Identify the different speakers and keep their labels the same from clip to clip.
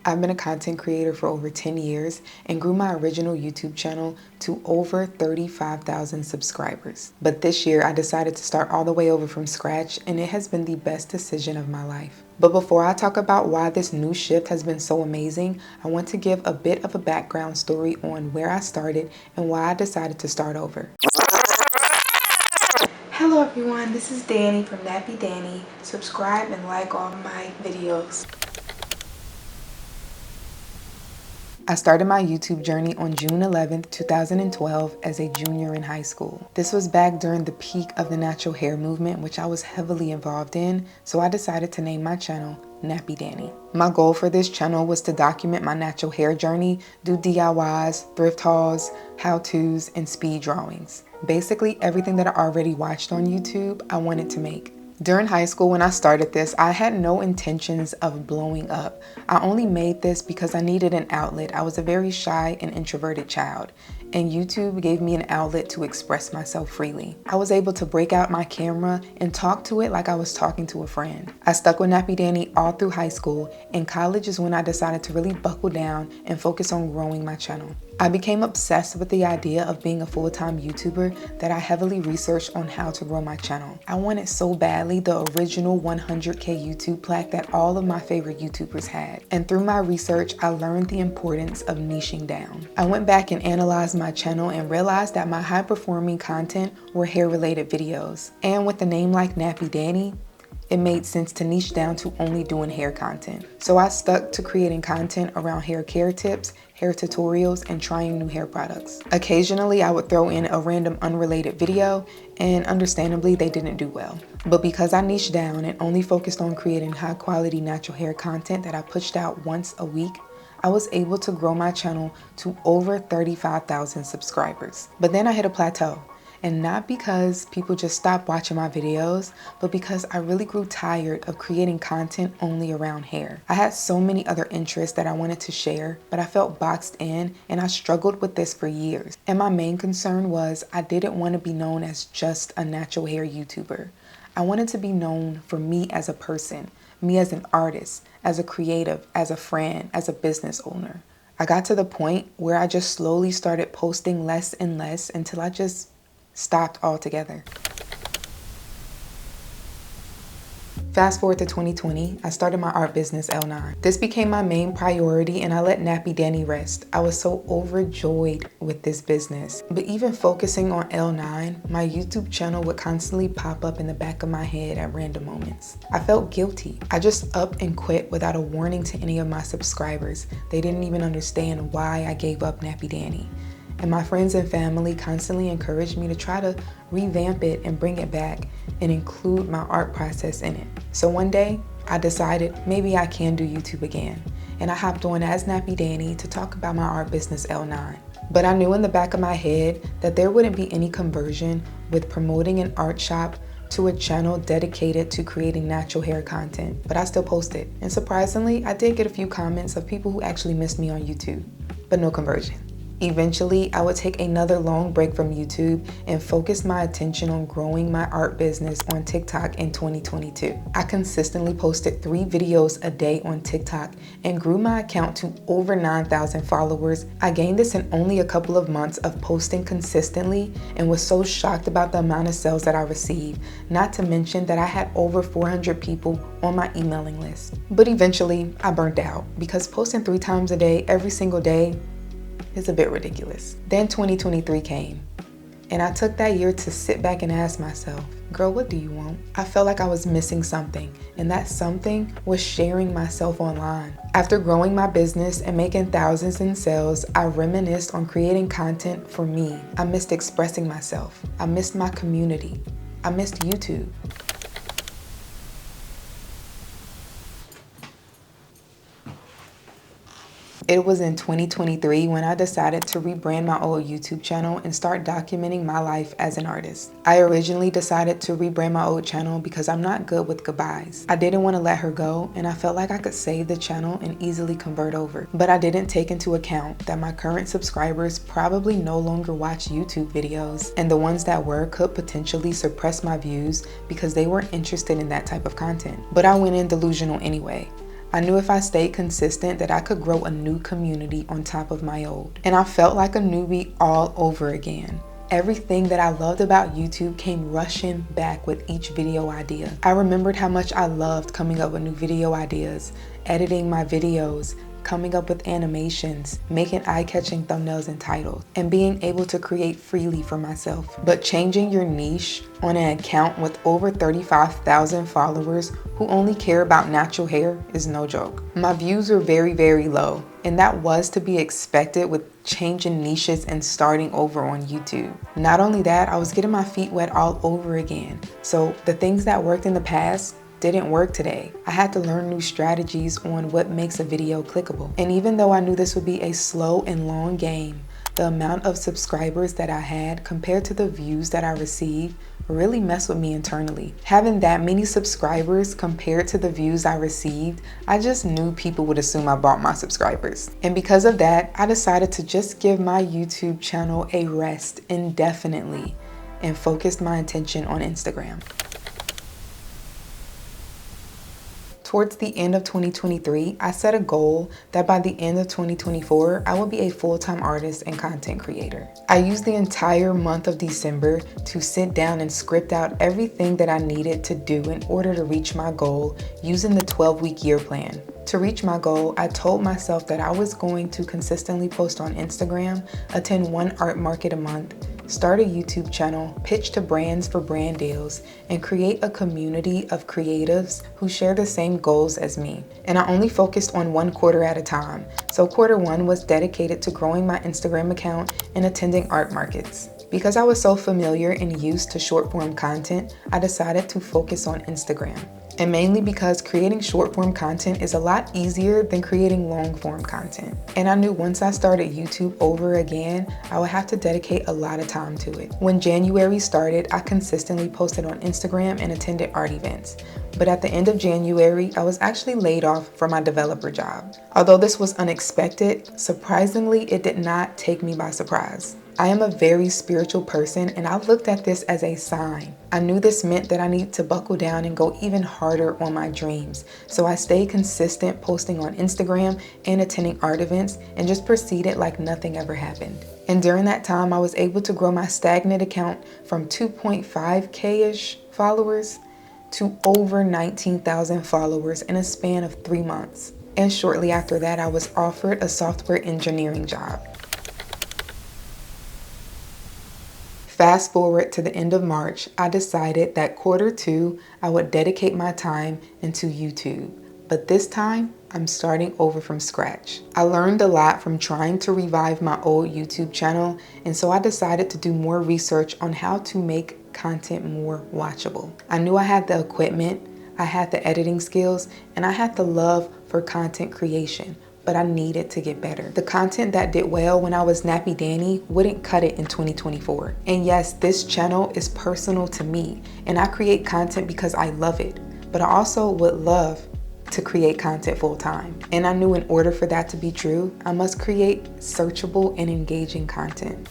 Speaker 1: I've been a content creator for over 10 years and grew my original YouTube channel to over 35,000 subscribers. But this year I decided to start all the way over from scratch, and it has been the best decision of my life. But before I talk about why this new shift has been so amazing, I want to give a bit of a background story on where I started and why I decided to start over. Hello everyone, this is Danny from Nappy Danny. Subscribe and like all my videos. I started my YouTube journey on June 11th, 2012 as a junior in high school. This was back during the peak of the natural hair movement, which I was heavily involved in, so I decided to name my channel Nappy Danny. My goal for this channel was to document my natural hair journey, do DIYs, thrift hauls, how-tos, and speed drawings. Basically everything that I already watched on YouTube, I wanted to make. During high school when I started this, I had no intentions of blowing up. I only made this because I needed an outlet. I was a very shy and introverted child, and YouTube gave me an outlet to express myself freely. I was able to break out my camera and talk to it like I was talking to a friend. I stuck with Nappy Danny all through high school, and college is when I decided to really buckle down and focus on growing my channel. I became obsessed with the idea of being a full-time YouTuber that I heavily researched on how to grow my channel. I wanted so badly the original 100K YouTube plaque that all of my favorite YouTubers had. And through my research, I learned the importance of niching down. I went back and analyzed my channel and realized that my high-performing content were hair-related videos. And with a name like Nappy Danny, it made sense to niche down to only doing hair content. So I stuck to creating content around hair care tips, hair tutorials, and trying new hair products. Occasionally, I would throw in a random unrelated video, and understandably, they didn't do well. But because I niched down and only focused on creating high quality natural hair content that I pushed out once a week, I was able to grow my channel to over 35,000 subscribers. But then I hit a plateau. And not because people just stopped watching my videos, but because I really grew tired of creating content only around hair. I had so many other interests that I wanted to share, but I felt boxed in, and I struggled with this for years. And my main concern was I didn't want to be known as just a natural hair YouTuber. I wanted to be known for me as a person, me as an artist, as a creative, as a friend, as a business owner. I got to the point where I just slowly started posting less and less until I just stopped altogether. Fast forward to 2020, I started my art business, Elle and I'm. This became my main priority, and I let Nappy Danny rest. I was so overjoyed with this business. But even focusing on Elle and I'm, my YouTube channel would constantly pop up in the back of my head at random moments. I felt guilty. I just up and quit without a warning to any of my subscribers. They didn't even understand why I gave up Nappy Danny. And my friends and family constantly encouraged me to try to revamp it and bring it back and include my art process in it. So one day, I decided maybe I can do YouTube again. And I hopped on as Nappy Danny to talk about my art business, Elle and I'm. But I knew in the back of my head that there wouldn't be any conversion with promoting an art shop to a channel dedicated to creating natural hair content. But I still posted. And surprisingly, I did get a few comments of people who actually missed me on YouTube, but no conversion. Eventually, I would take another long break from YouTube and focus my attention on growing my art business on TikTok in 2022. I consistently posted 3 videos a day on TikTok and grew my account to over 9,000 followers. I gained this in only a couple of months of posting consistently and was so shocked about the amount of sales that I received, not to mention that I had over 400 people on my emailing list. But eventually, I burnt out because posting 3 times a day, every single day, is a bit ridiculous. Then 2023 came, and I took that year to sit back and ask myself, girl, what do you want? I felt like I was missing something, and that something was sharing myself online. After growing my business and making thousands in sales, I reminisced on creating content for me. I missed expressing myself. I missed my community. I missed YouTube. It was in 2023 when I decided to rebrand my old YouTube channel and start documenting my life as an artist. I originally decided to rebrand my old channel because I'm not good with goodbyes. I didn't want to let her go, and I felt like I could save the channel and easily convert over. But I didn't take into account that my current subscribers probably no longer watch YouTube videos, and the ones that were could potentially suppress my views because they weren't interested in that type of content. But I went in delusional anyway. I knew if I stayed consistent that I could grow a new community on top of my old. And I felt like a newbie all over again. Everything that I loved about YouTube came rushing back with each video idea. I remembered how much I loved coming up with new video ideas, editing my videos, coming up with animations, making eye-catching thumbnails and titles, and being able to create freely for myself. But changing your niche on an account with over 35,000 followers who only care about natural hair is no joke. My views were very, very low, and that was to be expected with changing niches and starting over on YouTube. Not only that, I was getting my feet wet all over again. So the things that worked in the past didn't work today. I had to learn new strategies on what makes a video clickable. And even though I knew this would be a slow and long game, the amount of subscribers that I had compared to the views that I received really messed with me internally. Having that many subscribers compared to the views I received, I just knew people would assume I bought my subscribers. And because of that, I decided to just give my YouTube channel a rest indefinitely and focused my attention on Instagram. Towards the end of 2023, I set a goal that by the end of 2024, I will be a full-time artist and content creator. I used the entire month of December to sit down and script out everything that I needed to do in order to reach my goal using the 12-week year plan. To reach my goal, I told myself that I was going to consistently post on Instagram, attend one art market a month, start a YouTube channel, pitch to brands for brand deals, and create a community of creatives who share the same goals as me. And I only focused on one quarter at a time. So quarter one was dedicated to growing my Instagram account and attending art markets. Because I was so familiar and used to short form content, I decided to focus on Instagram. And mainly because creating short form content is a lot easier than creating long form content. And I knew once I started YouTube over again, I would have to dedicate a lot of time to it. When January started, I consistently posted on Instagram and attended art events. But at the end of January, I was actually laid off from my developer job. Although this was unexpected, surprisingly, it did not take me by surprise. I am a very spiritual person, and I looked at this as a sign. I knew this meant that I needed to buckle down and go even harder on my dreams. So I stayed consistent, posting on Instagram and attending art events, and just proceeded like nothing ever happened. And during that time, I was able to grow my stagnant account from 2.5K-ish followers to over 19,000 followers in a span of 3 months. And shortly after that, I was offered a software engineering job. Fast forward to the end of March, I decided that quarter two, I would dedicate my time into YouTube. But this time, I'm starting over from scratch. I learned a lot from trying to revive my old YouTube channel, and so I decided to do more research on how to make content more watchable. I knew I had the equipment, I had the editing skills, and I had the love for content creation. But I needed to get better. The content that did well when I was Nappy Danny wouldn't cut it in 2024. And yes, this channel is personal to me, and I create content because I love it. But I also would love to create content full time. And I knew in order for that to be true, I must create searchable and engaging content.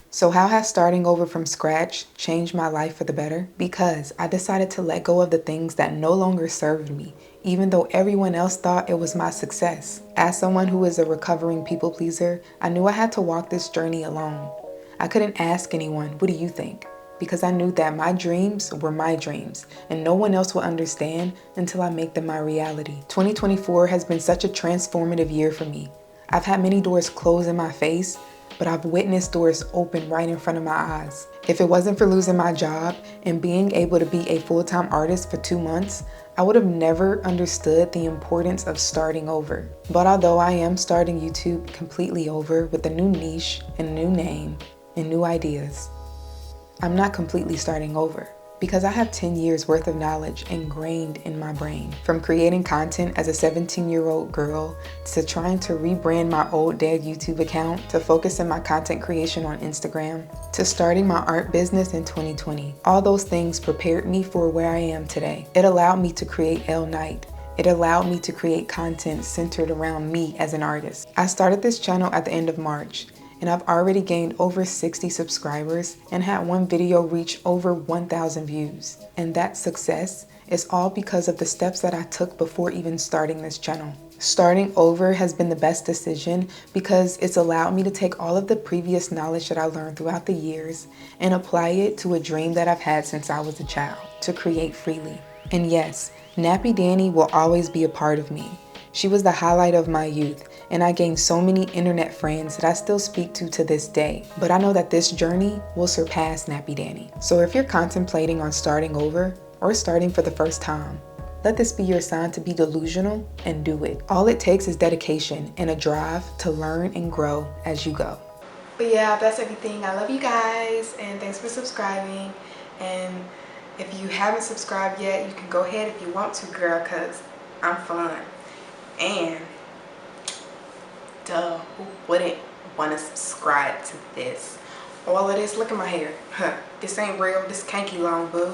Speaker 1: So how has starting over from scratch changed my life for the better? Because I decided to let go of the things that no longer served me, even though everyone else thought it was my success. As someone who is a recovering people pleaser, I knew I had to walk this journey alone. I couldn't ask anyone, what do you think? Because I knew that my dreams were my dreams, and no one else will understand until I make them my reality. 2024 has been such a transformative year for me. I've had many doors close in my face, but I've witnessed doors open right in front of my eyes. If it wasn't for losing my job and being able to be a full-time artist for 2 months, I would have never understood the importance of starting over. But although I am starting YouTube completely over with a new niche and a new name and new ideas, I'm not completely starting over. Because I have 10 years worth of knowledge ingrained in my brain. From creating content as a 17-year-old girl, to trying to rebrand my old dead YouTube account, to focusing my content creation on Instagram, to starting my art business in 2020. All those things prepared me for where I am today. It allowed me to create Elle and I'm. It allowed me to create content centered around me as an artist. I started this channel at the end of March, and I've already gained over 60 subscribers and had one video reach over 1,000 views. And that success It's all because of the steps that I took before even starting this channel. Starting over has been the best decision because it's allowed me to take all of the previous knowledge that I learned throughout the years and apply it to a dream that I've had since I was a child, to create freely. And yes, Nappy Danny will always be a part of me. She was the highlight of my youth, and I gained so many internet friends that I still speak to this day. But I know that this journey will surpass Nappy Danny. So if you're contemplating on starting over or starting for the first time, let this be your sign to be delusional and do it. All it takes is dedication and a drive to learn and grow as you go. But yeah, that's everything. I love you guys, and thanks for subscribing. And if you haven't subscribed yet, you can go ahead if you want to, girl, because I'm fun. And duh, who wouldn't want to subscribe to this? All of this, look at my hair. Huh, this ain't real, this kanky long, boo.